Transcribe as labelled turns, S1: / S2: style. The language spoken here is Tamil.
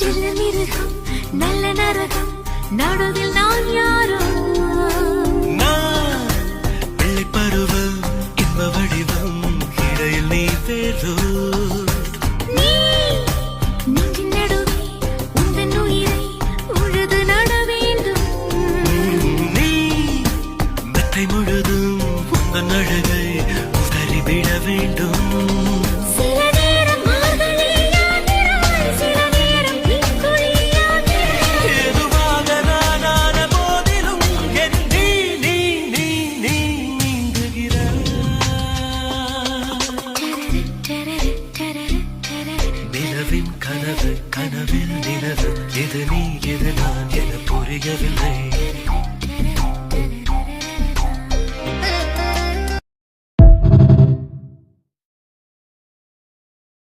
S1: மிருகம் நல்ல நரகம் நடுவில் நான் யாரோ
S2: பிள்ளை பருவம் இன்ப வடிவம் இடையில் நீ பேரோ முழுதும் உந்தன் அழகை உதறிவிட வேண்டும் கனவு கனவில் நிலவு எது நீ எது நான் என புரியவில்லை